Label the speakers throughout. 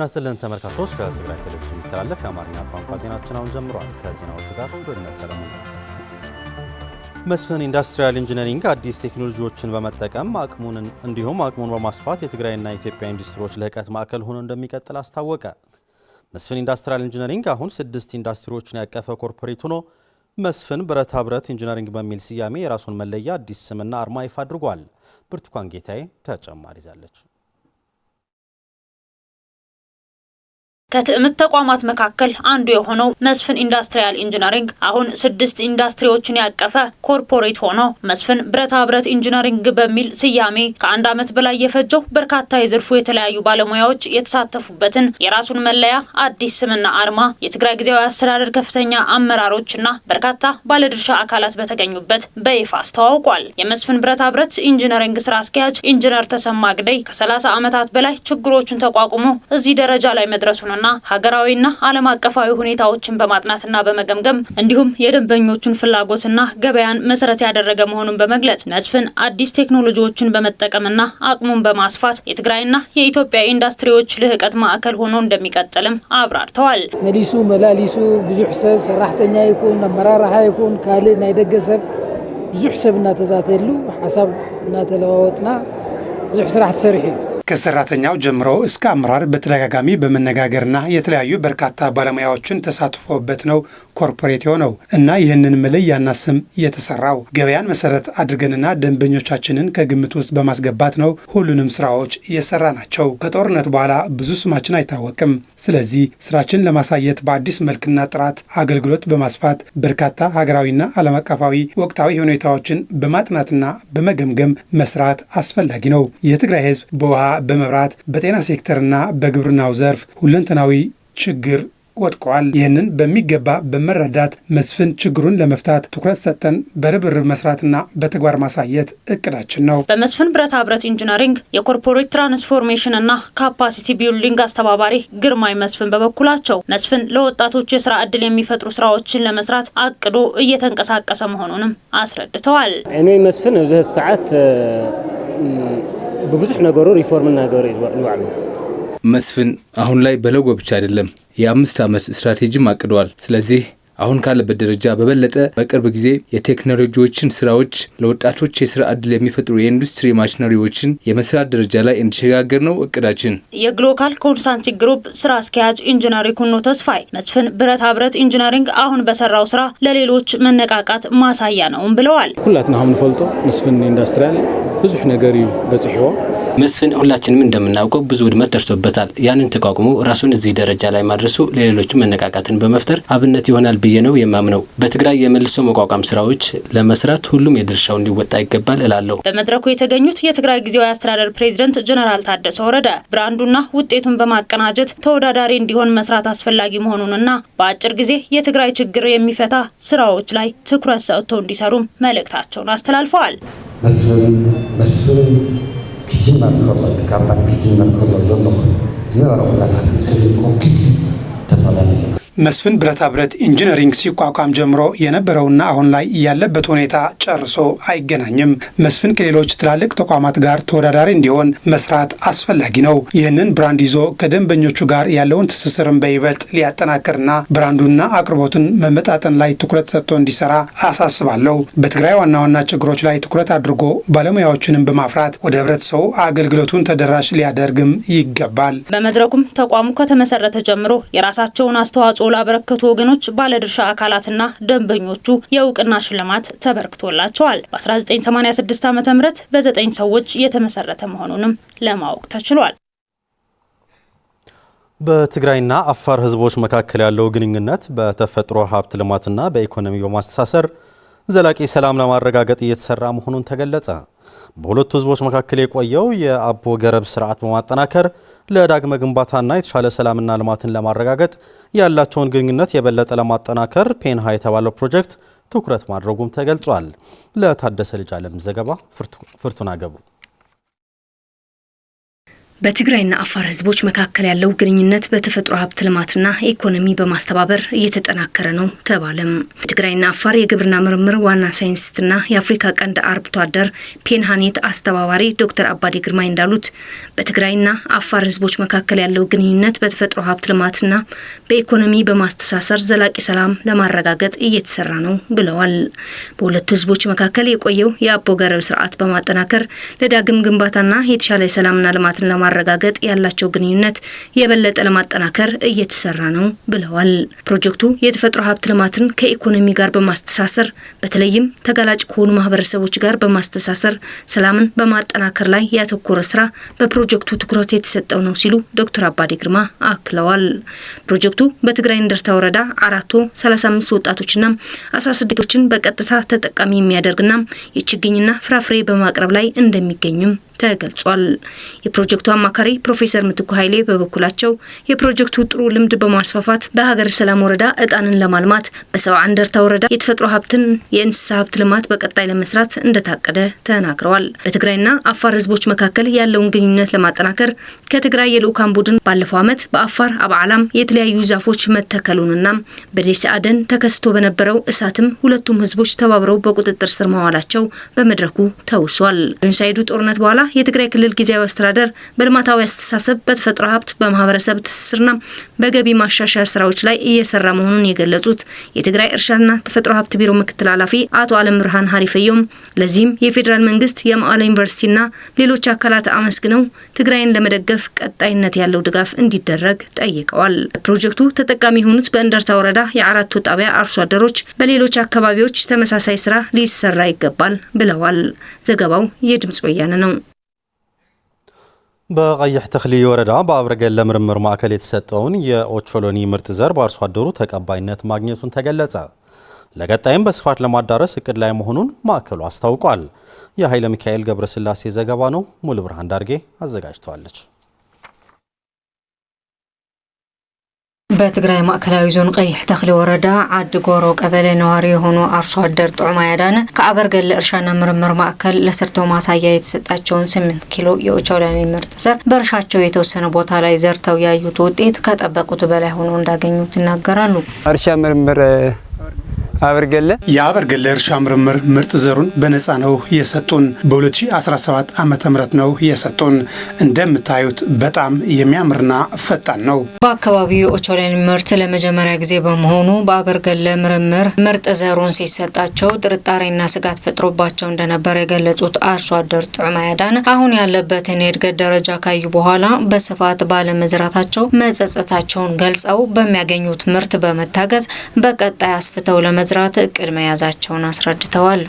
Speaker 1: ተነስተልን ተመልካቾች ከትግራይ ቴሌቪዥን ተላልፍ የአማርኛ ቋንቋ ዜናችን አሁን ጀምሯል። ከዜናዎቹ ጋር በእነት ሰለሞን። መስፍን ኢንዱስትሪያል ኢንጂነሪንግ አዲስ ቴክኖሎጂዎችን በመጠቀም አቅሙን በማስፋት የትግራይና የኢትዮጵያ ኢንዱስትሪዎች ልህቀት ማዕከል ሆኖ እንደሚቀጥል አስታወቀ። መስፍን ኢንዱስትሪያል ኢንጂነሪንግ አሁን 6 ኢንዱስትሪዎችን ያቀፈ ኮርፖሬት ሆኖ መስፍን ብረታ ብረት ኢንጂነሪንግ በሚል ስያሜ የራሱን መለያ አዲስ ስምና አርማ ይፋ አድርጓል። ብርቱካን ጌታዬ ተጨማሪ ይዛለች።
Speaker 2: ከትዕምት ተቋማት መካከል አንዱ የሆነው መስፍን ኢንዱስትሪያል ኢንጂነሪንግ አሁን 6 ኢንዱስትሪዎችን ያቀፈ ኮርፖሬት ሆኖ መስፍን ብረታ ብረት ኢንጂነሪንግ በሚል ስያሜ ከ1 ዓመት በላይ የፈጀው በርካታ የዘርፉ የተለያዩ ባለሙያዎች የተሳተፉበትን የራሱን መለያ አዲስ ስምና አርማ የትግራይ ጊዜያዊ አስተዳደር ከፍተኛ አመራሮችና በርካታ ባለድርሻ አካላት በተገኙበት በይፋ አስተዋውቋል። የመስፍን ብረታ ብረት ኢንጂነሪንግ ስራ አስኪያጅ ኢንጂነር ተሰማ ግደይ ከ30 ዓመታት በላይ ችግሮችን ተቋቁሞ እዚህ ደረጃ ላይ መድረሱን ሀገራዊና ዓለም አቀፋዊ ሁኔታዎችን በማጥናትና በመገምገም እንዲሁም የደንበኞቹን ፍላጎትና ገበያን መሰረት ያደረገ መሆኑን በመግለጽ መስፍን አዲስ ቴክኖሎጂዎችን በመጠቀምና አቅሙን በማስፋት የትግራይና የኢትዮጵያ ኢንዱስትሪዎች ልህቀት ማዕከል ሆኖ እንደሚቀጥልም አብራርተዋል።
Speaker 3: መላሊሱ ብዙሕ ሰብ ሰራሕተኛ ይኩን አመራርሓ ይኩን ካልእ ናይ ደገ ሰብ ብዙሕ ሰብ እናተዛተሉ ሐሳብ እናተለዋወጥና ብዙሕ ስራሕ ተሰሪሑ
Speaker 4: ከሰራተኛው ጀምሮ እስከ አመራር በተደጋጋሚ በመነጋገርና የተለያዩ በርካታ ባለሙያዎችን ተሳትፎበት ነው ኮርፖሬት የሆነው እና ይህንን መለያና ስም የተሰራው ገበያን መሰረት አድርገንና ደንበኞቻችንን ከግምት ውስጥ በማስገባት ነው ሁሉንም ስራዎች የሰራ ናቸው። ከጦርነት በኋላ ብዙ ስማችን አይታወቅም። ስለዚህ ስራችን ለማሳየት በአዲስ መልክና ጥራት አገልግሎት በማስፋት በርካታ ሀገራዊና ዓለም አቀፋዊ ወቅታዊ ሁኔታዎችን በማጥናትና በመገምገም መስራት አስፈላጊ ነው። የትግራይ ህዝብ በውሃ በመብራት በጤና ሴክተርና በግብርናው ዘርፍ ሁለንተናዊ ችግር ወድቋል። ይህንን በሚገባ በመረዳት መስፍን ችግሩን ለመፍታት ትኩረት ሰጥተን በርብርብ መስራትና በተግባር ማሳየት እቅዳችን ነው።
Speaker 2: በመስፍን ብረታ ብረት ኢንጂነሪንግ የኮርፖሬት ትራንስፎርሜሽን እና ካፓሲቲ ቢልዲንግ አስተባባሪ ግርማይ መስፍን በበኩላቸው መስፍን ለወጣቶች የስራ ዕድል የሚፈጥሩ ስራዎችን ለመስራት አቅዶ እየተንቀሳቀሰ መሆኑንም አስረድተዋል።
Speaker 5: እኔ መስፍን በዚህ ሰዓት በብዙሕ ነገሩ ሪፎርም እናገሩ ይዋሉ
Speaker 6: መስፍን አሁን ላይ በለጎ ብቻ አይደለም የ5 ዓመት ስትራቴጂም አቅዷል። ስለዚህ አሁን ካለበት ደረጃ በበለጠ በቅርብ ጊዜ የቴክኖሎጂዎችን ስራዎች ለወጣቶች የስራ ዕድል የሚፈጥሩ የኢንዱስትሪ ማሽነሪዎችን የመስራት ደረጃ ላይ እንዲሸጋገር ነው እቅዳችን።
Speaker 2: የግሎካል ኮንሳልቲንግ ግሩፕ ስራ አስኪያጅ ኢንጂነር ኩኖ ተስፋይ መስፍን ብረታ ብረት ኢንጂነሪንግ አሁን በሰራው ስራ ለሌሎች መነቃቃት ማሳያ ነውም ብለዋል።
Speaker 5: ሁላትና አሁን ፈልጦ መስፍን ኢንዱስትሪያል ብዙ ነገር በጽሕዋ
Speaker 7: መስፍን ሁላችንም እንደምናውቀው ብዙ ውድመት ደርሶበታል። ያንን ተቋቁሞ ራሱን እዚህ ደረጃ ላይ ማድረሱ ለሌሎች መነቃቃትን በመፍጠር አብነት ይሆናል ብዬ ነው የማምነው። በትግራይ የመልሶ መቋቋም ስራዎች ለመስራት ሁሉም የድርሻውን ሊወጣ ይገባል እላለሁ።
Speaker 2: በመድረኩ የተገኙት የትግራይ ጊዜያዊ አስተዳደር ፕሬዝዳንት ጀነራል ታደሰ ወረደ ብራንዱና ውጤቱን በማቀናጀት ተወዳዳሪ እንዲሆን መስራት አስፈላጊ መሆኑንና በአጭር ጊዜ የትግራይ ችግር የሚፈታ ስራዎች ላይ ትኩረት ሰጥተው እንዲሰሩ መልእክታቸውን አስተላልፈዋል።
Speaker 8: መስፍን كجمر كله كابان كجمر كله زلمه زيارة ولا تحزن كوكيد تفعلني
Speaker 4: መስፍን ብረታ ብረት ኢንጂነሪንግ ሲቋቋም ጀምሮ የነበረውና አሁን ላይ ያለበት ሁኔታ ጨርሶ አይገናኝም። መስፍን ከሌሎች ትላልቅ ተቋማት ጋር ተወዳዳሪ እንዲሆን መስራት አስፈላጊ ነው። ይህንን ብራንድ ይዞ ከደንበኞቹ ጋር ያለውን ትስስርን በይበልጥ ሊያጠናክርና ብራንዱና አቅርቦትን መመጣጠን ላይ ትኩረት ሰጥቶ እንዲሰራ አሳስባለሁ። በትግራይ ዋና ዋና ችግሮች ላይ ትኩረት አድርጎ ባለሙያዎችንም በማፍራት ወደ ህብረተሰቡ አገልግሎቱን ተደራሽ ሊያደርግም ይገባል።
Speaker 2: በመድረኩም ተቋሙ ከተመሰረተ ጀምሮ የራሳቸውን አስተዋጽኦ ላበረከቱ ወገኖች ባለድርሻ አካላትና ደንበኞቹ የእውቅና ሽልማት ተበርክቶላቸዋል። በ1986 ዓ.ም በ9 ሰዎች የተመሰረተ መሆኑንም ለማወቅ ተችሏል።
Speaker 1: በትግራይና አፋር ህዝቦች መካከል ያለው ግንኙነት በተፈጥሮ ሀብት ልማትና በኢኮኖሚ በማስተሳሰር ዘላቂ ሰላም ለማረጋገጥ እየተሰራ መሆኑን ተገለጸ። በሁለቱ ህዝቦች መካከል የቆየው የአቦ ገረብ ስርዓት በማጠናከር ለዳግመ ግንባታና የተሻለ ሰላምና ልማትን ለማረጋገጥ ያላቸውን ግንኙነት የበለጠ ለማጠናከር ፔንሃ የተባለው ፕሮጀክት ትኩረት ማድረጉም ተገልጿል። ለታደሰ ልጅ ዓለም ዘገባ ፍርቱና ገቡ።
Speaker 9: በትግራይና አፋር ህዝቦች መካከል ያለው ግንኙነት በተፈጥሮ ሀብት ልማትና ኢኮኖሚ በማስተባበር እየተጠናከረ ነው ተባለም። በትግራይና አፋር የግብርና ምርምር ዋና ሳይንቲስትና የአፍሪካ ቀንድ አርብቶ አደር ፔንሃኔት አስተባባሪ ዶክተር አባዲ ግርማይ እንዳሉት በትግራይና አፋር ህዝቦች መካከል ያለው ግንኙነት በተፈጥሮ ሀብት ልማትና በኢኮኖሚ በማስተሳሰር ዘላቂ ሰላም ለማረጋገጥ እየተሰራ ነው ብለዋል። በሁለቱ ህዝቦች መካከል የቆየው የአቦ ገረብ ስርዓት በማጠናከር ለዳግም ግንባታና የተሻለ ሰላምና ልማትን ለማረጋገጥ ያላቸው ግንኙነት የበለጠ ለማጠናከር እየተሰራ ነው ብለዋል። ፕሮጀክቱ የተፈጥሮ ሀብት ልማትን ከኢኮኖሚ ጋር በማስተሳሰር በተለይም ተጋላጭ ከሆኑ ማህበረሰቦች ጋር በማስተሳሰር ሰላምን በማጠናከር ላይ ያተኮረ ስራ በፕሮጀክቱ ትኩረት የተሰጠው ነው ሲሉ ዶክተር አባዲ ግርማ አክለዋል። ፕሮጀክቱ በትግራይ እንደርታ ወረዳ 435 ወጣቶችና 16 ሴቶችን በቀጥታ ተጠቃሚ የሚያደርግና የችግኝና ፍራፍሬ በማቅረብ ላይ እንደሚገኙም ተገልጿል። የፕሮጀክቱ አማካሪ ፕሮፌሰር ምትኩ ኃይሌ በበኩላቸው የፕሮጀክቱ ጥሩ ልምድ በማስፋፋት በሀገረ ሰላም ወረዳ እጣንን ለማልማት በሰባ እንደርታ ወረዳ የተፈጥሮ ሀብትን የእንስሳ ሀብት ልማት በቀጣይ ለመስራት እንደታቀደ ተናግረዋል። በትግራይና አፋር ህዝቦች መካከል ያለውን ግንኙነት ለማጠናከር ከትግራይ የልኡካን ቡድን ባለፈው ዓመት በአፋር አብዓላም የተለያዩ ዛፎች መተከሉንና በደሴ አደን ተከስቶ በነበረው እሳትም ሁለቱም ህዝቦች ተባብረው በቁጥጥር ስር መዋላቸው በመድረኩ ተውሷል። በኢንሳይዱ ጦርነት በኋላ የትግራይ ክልል ጊዜያዊ አስተዳደር በልማታዊ አስተሳሰብ በተፈጥሮ ሀብት በማህበረሰብ ትስስርና በገቢ ማሻሻያ ስራዎች ላይ እየሰራ መሆኑን የገለጹት የትግራይ እርሻና ተፈጥሮ ሀብት ቢሮ ምክትል ኃላፊ አቶ አለም ብርሃን ሀሪፈዮም ለዚህም የፌዴራል መንግስት የመቀለ ዩኒቨርሲቲና ሌሎች አካላት አመስግነው ትግራይን ለመደገፍ ቀጣይነት ያለው ድጋፍ እንዲደረግ ጠይቀዋል። ፕሮጀክቱ ተጠቃሚ የሆኑት በእንደርታ ወረዳ የአራቱ ጣቢያ አርሶ አደሮች በሌሎች አካባቢዎች ተመሳሳይ ስራ ሊሰራ ይገባል ብለዋል። ዘገባው የድምጽ ወያነ ነው።
Speaker 1: በቀይሕ ተክሊ ወረዳ በአበርገለ ምርምር ማዕከል የተሰጠውን የኦቾሎኒ ምርጥ ዘር በአርሶ አደሩ ተቀባይነት ማግኘቱን ተገለጸ። ለቀጣይም በስፋት ለማዳረስ እቅድ ላይ መሆኑን ማዕከሉ አስታውቋል። የኃይለ ሚካኤል ገብረስላሴ ዘገባ ነው። ሙሉ ብርሃን ዳርጌ አዘጋጅተዋለች።
Speaker 10: በትግራይ ማዕከላዊ ዞን ቀይሕ ተክሊ ወረዳ ዓዲ ጎሮ ቀበሌ ነዋሪ የሆኑ አርሶ አደር ጥዑማ ያዳነ ከአበርገለ እርሻና ምርምር ማዕከል ለሰርቶ ማሳያ የተሰጣቸውን 8 ኪሎ የኦቾሎኒ ምርጥ ዘር በእርሻቸው የተወሰነ ቦታ ላይ ዘርተው ያዩት ውጤት ከጠበቁት በላይ ሆኖ እንዳገኙት ይናገራሉ።
Speaker 11: እርሻ ምርምር
Speaker 4: የአበርገለ እርሻ ምርምር ምርጥ ዘሩን በነፃ ነው የሰጡን። በ2017 ዓመተ ምህረት ነው የሰጡን። እንደምታዩት በጣም የሚያምርና ፈጣን ነው።
Speaker 10: በአካባቢው የኦቾሎኒ ምርት ለመጀመሪያ ጊዜ በመሆኑ በአበርገለ ምርምር ምርጥ ዘሩን ሲሰጣቸው ጥርጣሬና ስጋት ፈጥሮባቸው እንደነበር የገለጹት አርሶ አደር ጥዑማ ያዳነ አሁን ያለበትን የእድገት ደረጃ ካዩ በኋላ በስፋት ባለመዝራታቸው መጸጸታቸውን ገልጸው በሚያገኙት ምርት በመታገዝ በቀጣይ አስፍተው ለመዝራት እቅድ መያዛቸውን አስረድተዋል።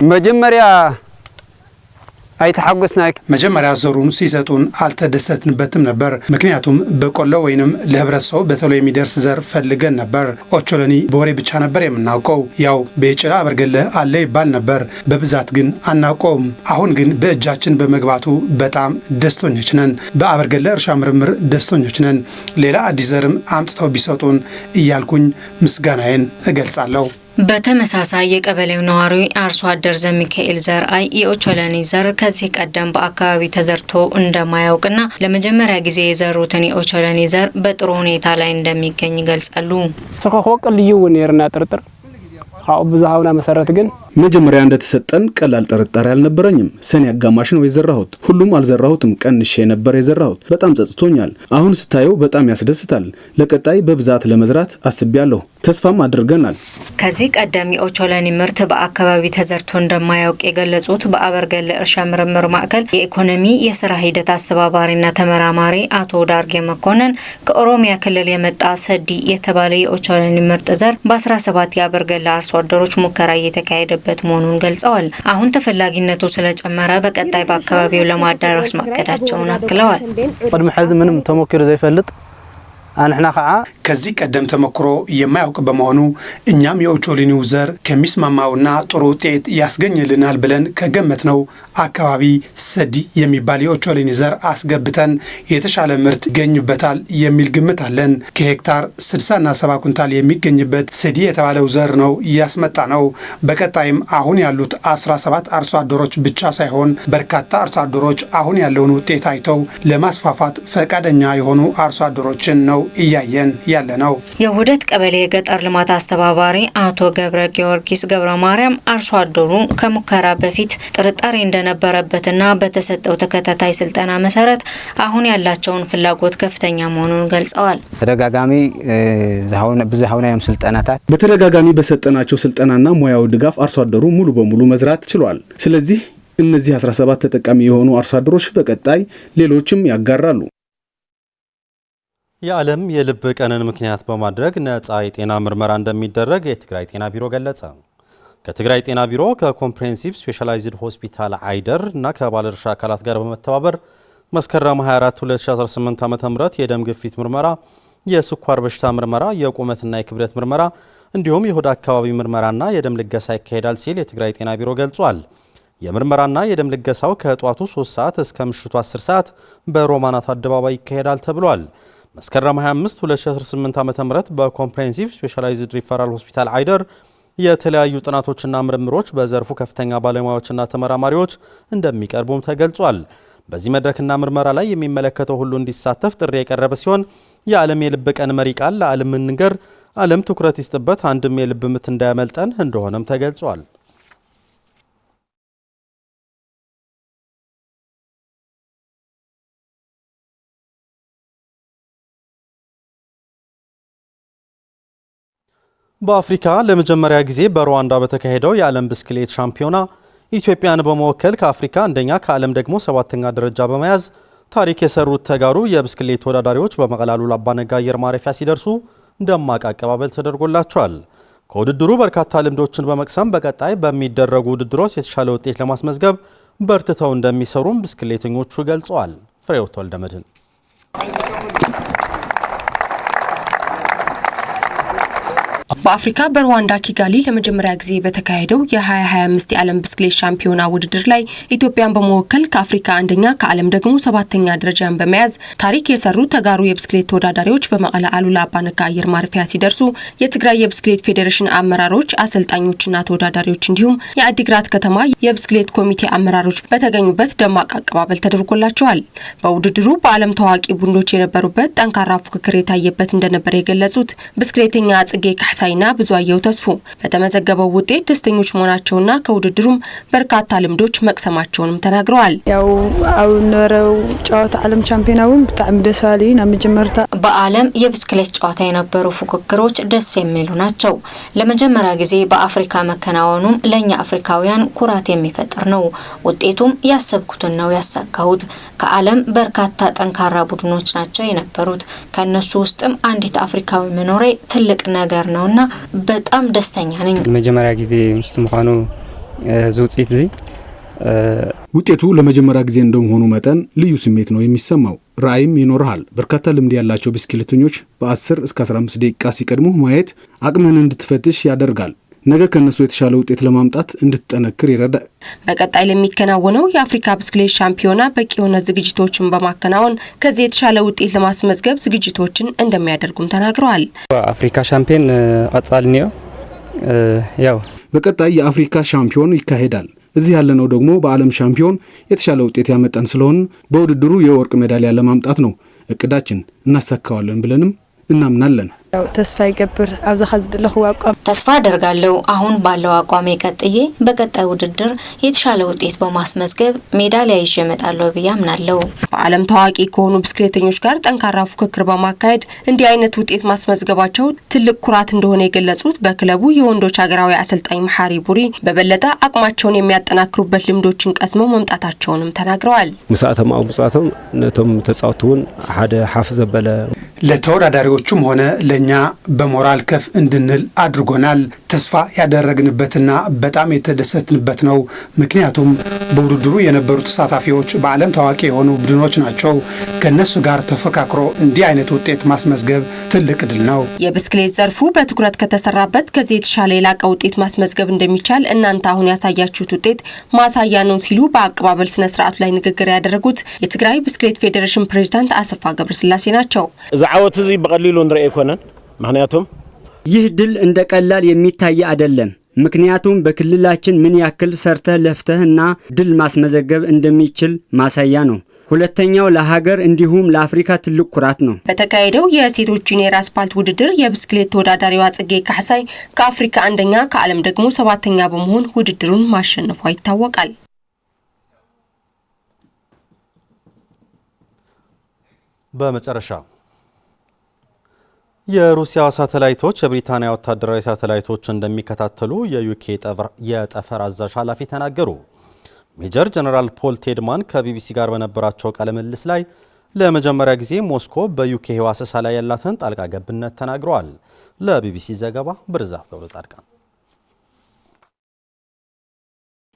Speaker 4: መጀመሪያ ዘሩን ሲሰጡን አልተደሰትንበትም ነበር። ምክንያቱም በቆሎ ወይንም ለህብረተሰቡ በቶሎ የሚደርስ ዘር ፈልገን ነበር። ኦቾሎኒ በወሬ ብቻ ነበር የምናውቀው። ያው በጭራ አበርገለ አለ ይባል ነበር፣ በብዛት ግን አናውቀውም። አሁን ግን በእጃችን በመግባቱ በጣም ደስተኞች ነን። በአበርገለ እርሻ ምርምር ደስተኞች ነን። ሌላ አዲስ ዘርም አምጥተው ቢሰጡን እያልኩኝ ምስጋናዬን እገልጻለሁ።
Speaker 10: በተመሳሳይ የቀበሌው ነዋሪ አርሶ አደር ዘሚካኤል ዘርአይ የኦቾሎኒ ዘር ከዚህ ቀደም በአካባቢ ተዘርቶ እንደማያውቅና ለመጀመሪያ ጊዜ የዘሩትን የኦቾሎኒ ዘር በጥሩ ሁኔታ ላይ እንደሚገኝ ይገልጻሉ።
Speaker 11: ብዙሃውና መሰረት ግን
Speaker 5: መጀመሪያ እንደተሰጠን ቀላል ጥርጣሬ አልነበረኝም። ሰኔ አጋማሽ ነው የዘራሁት። ሁሉም አልዘራሁትም፣ ቀንሼ ነበር የዘራሁት። በጣም ጸጽቶኛል። አሁን ስታየው በጣም ያስደስታል። ለቀጣይ በብዛት ለመዝራት አስቤያለሁ፣ ተስፋም አድርገናል።
Speaker 10: ከዚህ ቀደም የኦቾሎኒ ምርት በአካባቢ ተዘርቶ እንደማያውቅ የገለጹት በአበርገለ እርሻ ምርምር ማዕከል የኢኮኖሚ የስራ ሂደት አስተባባሪና ተመራማሪ አቶ ዳርጌ መኮንን ከኦሮሚያ ክልል የመጣ ሰዲ የተባለ የኦቾሎኒ ምርጥ ዘር በ17 የአበርገለ አርሶ አደሮች ሙከራ እየተካሄደበት መሆኑን ገልጸዋል። አሁን ተፈላጊነቱ ስለጨመረ በቀጣይ በአካባቢው ለማዳረስ ማቀዳቸውን አክለዋል።
Speaker 11: ቅድመ ሕዚ ምንም ተሞክሮ ዘይፈልጥ አንሕና ከዓ
Speaker 4: ከዚህ ቀደም ተመክሮ የማያውቅ በመሆኑ እኛም የኦቾሎኒው ዘር ከሚስማማውና ጥሩ ውጤት ያስገኝልናል ብለን ከገመትነው አካባቢ ሰዲ የሚባል የኦቾሎኒ ዘር አስገብተን የተሻለ ምርት ይገኝበታል የሚል ግምት አለን። ከሄክታር 60 እና 70 ኩንታል የሚገኝበት ሰዲ የተባለው ዘር ነው ያስመጣ ነው። በቀጣይም አሁን ያሉት 17 አርሶ አደሮች ብቻ ሳይሆን በርካታ አርሶ አደሮች አሁን ያለውን ውጤት አይተው ለማስፋፋት ፈቃደኛ የሆኑ አርሶ አደሮችን ነው እያየን ያለ ነው።
Speaker 10: የውህደት ቀበሌ የገጠር ልማት አስተባባሪ አቶ ገብረ ጊዮርጊስ ገብረ ማርያም አርሶ አደሩ ከሙከራ በፊት ጥርጣሬ እንደነበረበትና በተሰጠው ተከታታይ ስልጠና መሰረት አሁን ያላቸውን ፍላጎት ከፍተኛ መሆኑን ገልጸዋል።
Speaker 12: ተደጋጋሚ ብዙሃውናም ስልጠናታት
Speaker 5: በተደጋጋሚ በሰጠናቸው ስልጠናና ሙያው ድጋፍ አርሶ አደሩ ሙሉ በሙሉ መዝራት ችሏል። ስለዚህ እነዚህ 17 ተጠቃሚ የሆኑ አርሶ አደሮች በቀጣይ ሌሎችም ያጋራሉ።
Speaker 1: የዓለም የልብ ቀንን ምክንያት በማድረግ ነፃ የጤና ምርመራ እንደሚደረግ የትግራይ ጤና ቢሮ ገለጸ። ከትግራይ ጤና ቢሮ ከኮምፕሬሄንሲቭ ስፔሻላይዝድ ሆስፒታል አይደር እና ከባለድርሻ አካላት ጋር በመተባበር መስከረም 24 2018 ዓ.ም የደም ግፊት ምርመራ፣ የስኳር በሽታ ምርመራ፣ የቁመትና የክብደት ምርመራ እንዲሁም የሆድ አካባቢ ምርመራና የደም ልገሳ ይካሄዳል ሲል የትግራይ ጤና ቢሮ ገልጿል። የምርመራና የደም ልገሳው ከጧቱ 3 ሰዓት እስከ ምሽቱ 10 ሰዓት በሮማናት አደባባይ ይካሄዳል ተብሏል። መስከረም 25 2018 ዓ.ም በኮምፕሬሄንሲቭ ስፔሻላይዝድ ሪፈራል ሆስፒታል አይደር የተለያዩ ጥናቶችና ምርምሮች በዘርፉ ከፍተኛ ባለሙያዎችና ተመራማሪዎች እንደሚቀርቡም ተገልጿል። በዚህ መድረክና ምርመራ ላይ የሚመለከተው ሁሉ እንዲሳተፍ ጥሪ የቀረበ ሲሆን የዓለም የልብ ቀን መሪ ቃል ለዓለም እንንገር፣ ዓለም ትኩረት ይስጥበት፣ አንድም የልብ ምት እንዳያመልጠን እንደሆነም ተገልጿል። በአፍሪካ ለመጀመሪያ ጊዜ በሩዋንዳ በተካሄደው የዓለም ብስክሌት ሻምፒዮና ኢትዮጵያን በመወከል ከአፍሪካ አንደኛ ከዓለም ደግሞ 7ኛ ደረጃ በመያዝ ታሪክ የሰሩት ተጋሩ የብስክሌት ተወዳዳሪዎች በመቀለ አሉላ አባነጋ አየር ማረፊያ ሲደርሱ ደማቅ አቀባበል ተደርጎላቸዋል። ከውድድሩ በርካታ ልምዶችን በመቅሰም በቀጣይ በሚደረጉ ውድድሮች የተሻለ ውጤት ለማስመዝገብ በርትተው እንደሚሰሩም ብስክሌተኞቹ ገልጸዋል። ፍሬህይወት ወልደመድህን
Speaker 13: በአፍሪካ በሩዋንዳ ኪጋሊ ለመጀመሪያ ጊዜ በተካሄደው የ2025 የዓለም ብስክሌት ሻምፒዮና ውድድር ላይ ኢትዮጵያን በመወከል ከአፍሪካ አንደኛ ከዓለም ደግሞ 7ኛ ደረጃን በመያዝ ታሪክ የሰሩ ተጋሩ የብስክሌት ተወዳዳሪዎች በመቀለ አሉላ አባነጋ አየር ማረፊያ ሲደርሱ የትግራይ የብስክሌት ፌዴሬሽን አመራሮች፣ አሰልጣኞችና ተወዳዳሪዎች እንዲሁም የአዲግራት ከተማ የብስክሌት ኮሚቴ አመራሮች በተገኙበት ደማቅ አቀባበል ተደርጎላቸዋል። በውድድሩ በዓለም ታዋቂ ቡድኖች የነበሩበት ጠንካራ ፉክክር የታየበት እንደነበር የገለጹት ብስክሌተኛ ጽጌ ካሕሳይና ብዙአየሁ ተስፉ በተመዘገበው ውጤት ደስተኞች መሆናቸውና ከውድድሩም በርካታ ልምዶች መቅሰማቸውንም ተናግረዋል።
Speaker 14: ያው አውነረው ጨዋታ ዓለም ቻምፒዮናውን በጣም ደሳሊ ነው። መጀመርታ
Speaker 10: በዓለም የብስክሌት ጨዋታ የነበሩ ፉክክሮች ደስ የሚሉ ናቸው። ለመጀመሪያ ጊዜ በአፍሪካ መከናወኑም ለኛ አፍሪካውያን ኩራት የሚፈጥር ነው። ውጤቱም ያሰብኩትን ነው ያሳካሁት። ከዓለም በርካታ ጠንካራ ቡድኖች ናቸው የነበሩት። ከነሱ ውስጥም አንዲት አፍሪካዊ መኖሬ ትልቅ ነገር ነውና በጣም ደስተኛ ነኝ።
Speaker 11: መጀመሪያ ጊዜ ምስተምኻኑ ዝውጽት እዚ
Speaker 5: ውጤቱ ለመጀመሪያ ጊዜ እንደመሆኑ መጠን ልዩ ስሜት ነው የሚሰማው። ራዕይም ይኖርሃል። በርካታ ልምድ ያላቸው ብስክሌተኞች በ10 እስከ 15 ደቂቃ ሲቀድሙ ማየት አቅምህን እንድትፈትሽ ያደርጋል። ነገ ከነሱ የተሻለ ውጤት ለማምጣት እንድትጠነክር ይረዳል።
Speaker 13: በቀጣይ ለሚከናወነው የአፍሪካ ብስክሌት ሻምፒዮና በቂ የሆነ ዝግጅቶችን በማከናወን ከዚህ የተሻለ ውጤት ለማስመዝገብ ዝግጅቶችን እንደሚያደርጉም ተናግረዋል።
Speaker 11: አፍሪካ ሻምፒዮን ቀጻልኒዮ ያው
Speaker 5: በቀጣይ የአፍሪካ ሻምፒዮን ይካሄዳል። እዚህ ያለነው ደግሞ በዓለም ሻምፒዮን የተሻለ ውጤት ያመጣን ስለሆነ በውድድሩ የወርቅ ሜዳሊያ ለማምጣት ነው እቅዳችን። እናሳካዋለን ብለንም እናምናለን።
Speaker 14: ተስፋ ይገብር አብዛኻ ዝደለኹ አቋም
Speaker 10: ተስፋ አደርጋለሁ። አሁን ባለው አቋሜ ቀጥዬ በቀጣይ ውድድር የተሻለ ውጤት በማስመዝገብ ሜዳሊያ ይዤ እመጣለሁ ብዬ አምናለሁ።
Speaker 13: በዓለም ታዋቂ ከሆኑ ብስክሌተኞች ጋር ጠንካራ ፉክክር በማካሄድ እንዲህ አይነት ውጤት ማስመዝገባቸው ትልቅ ኩራት እንደሆነ የገለጹት በክለቡ የወንዶች ሀገራዊ አሰልጣኝ መሐሪ ቡሪ በበለጠ አቅማቸውን የሚያጠናክሩበት ልምዶችን ቀስመው መምጣታቸውንም ተናግረዋል።
Speaker 15: ምሳአቶም አው ምጻቶም ነቶም ተጻውቱን ሓደ ሐፍ ዘበለ
Speaker 4: ለተወዳዳሪዎቹም ሆነ ለኛ በሞራል ከፍ እንድንል አድርጎናል። ተስፋ ያደረግንበትና በጣም የተደሰትንበት ነው። ምክንያቱም በውድድሩ የነበሩ ተሳታፊዎች በዓለም ታዋቂ የሆኑ ቡድኖች ናቸው። ከነሱ ጋር ተፈካክሮ እንዲህ አይነት ውጤት ማስመዝገብ ትልቅ ድል ነው።
Speaker 13: የብስክሌት ዘርፉ በትኩረት ከተሰራበት ከዚህ የተሻለ የላቀ ውጤት ማስመዝገብ እንደሚቻል እናንተ አሁን ያሳያችሁት ውጤት ማሳያ ነው ሲሉ በአቀባበል ስነ ስርዓቱ ላይ ንግግር ያደረጉት የትግራይ ብስክሌት ፌዴሬሽን ፕሬዝዳንት አሰፋ ገብረስላሴ ናቸው።
Speaker 15: ዛዓወት እዚ በቀሊሉ እንድረይ ኮነን ምክንያቱም
Speaker 16: ይህ ድል እንደ ቀላል የሚታይ አይደለም። ምክንያቱም በክልላችን ምን ያክል ሰርተህ ለፍተህና ድል ማስመዘገብ እንደሚችል ማሳያ ነው። ሁለተኛው ለሀገር እንዲሁም ለአፍሪካ ትልቅ ኩራት ነው።
Speaker 13: በተካሄደው የሴቶች ጁኒየር አስፓልት ውድድር የብስክሌት ተወዳዳሪዋ ጽጌ ካሕሳይ ከአፍሪካ አንደኛ ከዓለም ደግሞ 7ኛ በመሆን ውድድሩን ማሸነፏ ይታወቃል።
Speaker 1: በመጨረሻ የሩሲያ ሳተላይቶች የብሪታንያ ወታደራዊ ሳተላይቶች እንደሚከታተሉ የዩኬ የጠፈር አዛዥ ኃላፊ ተናገሩ። ሜጀር ጀነራል ፖል ቴድማን ከቢቢሲ ጋር በነበራቸው ቃለ ምልልስ ላይ ለመጀመሪያ ጊዜ ሞስኮ በዩኬ ህዋ አሰሳ ላይ ያላትን ጣልቃ ገብነት ተናግረዋል። ለቢቢሲ ዘገባ ብርዛፍ ገብረጻድቃን።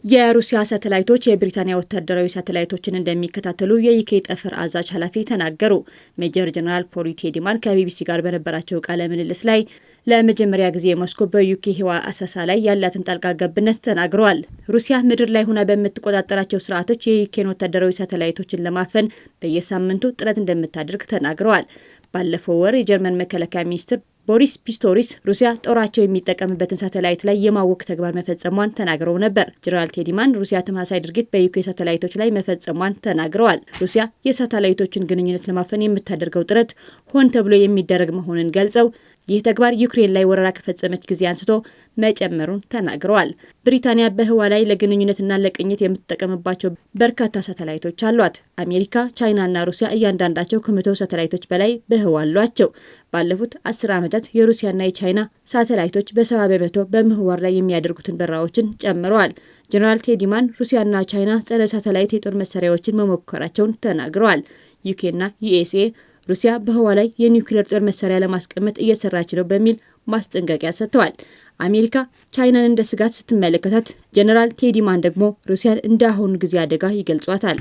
Speaker 17: የሩሲያ ሳተላይቶች የብሪታንያ ወታደራዊ ሳተላይቶችን እንደሚከታተሉ የዩኬ ጠፈር አዛዥ ኃላፊ ተናገሩ። ሜጀር ጀነራል ፖል ቴድማን ከቢቢሲ ጋር በነበራቸው ቃለ ምልልስ ላይ ለመጀመሪያ ጊዜ ሞስኮ በዩኬ ህዋ አሰሳ ላይ ያላትን ጣልቃ ገብነት ተናግረዋል። ሩሲያ ምድር ላይ ሆና በምትቆጣጠራቸው ስርዓቶች የዩኬን ወታደራዊ ሳተላይቶችን ለማፈን በየሳምንቱ ጥረት እንደምታደርግ ተናግረዋል። ባለፈው ወር የጀርመን መከላከያ ሚኒስትር ቦሪስ ፒስቶሪስ ሩሲያ ጦራቸው የሚጠቀምበትን ሳተላይት ላይ የማወክ ተግባር መፈጸሟን ተናግረው ነበር። ጀነራል ቴድማን ሩሲያ ተመሳሳይ ድርጊት በዩኬ ሳተላይቶች ላይ መፈጸሟን ተናግረዋል። ሩሲያ የሳተላይቶችን ግንኙነት ለማፈን የምታደርገው ጥረት ሆን ተብሎ የሚደረግ መሆኑን ገልጸው ይህ ተግባር ዩክሬን ላይ ወረራ ከፈጸመች ጊዜ አንስቶ መጨመሩን ተናግረዋል። ብሪታንያ በህዋ ላይ ለግንኙነትና ለቅኝት የምትጠቀምባቸው በርካታ ሳተላይቶች አሏት። አሜሪካ፣ ቻይናና ሩሲያ እያንዳንዳቸው ከ100 ሳተላይቶች በላይ በህዋ አሏቸው። ባለፉት 10 ዓመታት የሩሲያና የቻይና ሳተላይቶች በ70% በምህዋር ላይ የሚያደርጉትን በረራዎችን ጨምረዋል። ጀነራል ቴድማን ሩሲያና ቻይና ጸረ ሳተላይት የጦር መሳሪያዎችን መሞከራቸውን ተናግረዋል። ዩኬና ዩኤስኤ ሩሲያ በህዋ ላይ የኒውክሌር ጦር መሳሪያ ለማስቀመጥ እየሰራች ነው በሚል ማስጠንቀቂያ ሰጥተዋል። አሜሪካ ቻይናን እንደ ስጋት ስትመለከታት፣ ጀነራል ቴድማን ደግሞ ሩሲያን እንደ አሁኑ ጊዜ አደጋ ይገልጿታል።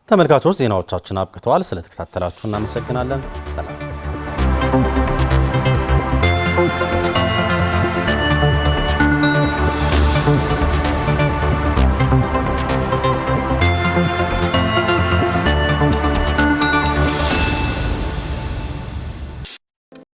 Speaker 1: ተመልካቾች ዜናዎቻችን አብቅተዋል። ስለተከታተላችሁ እናመሰግናለን። ሰላም።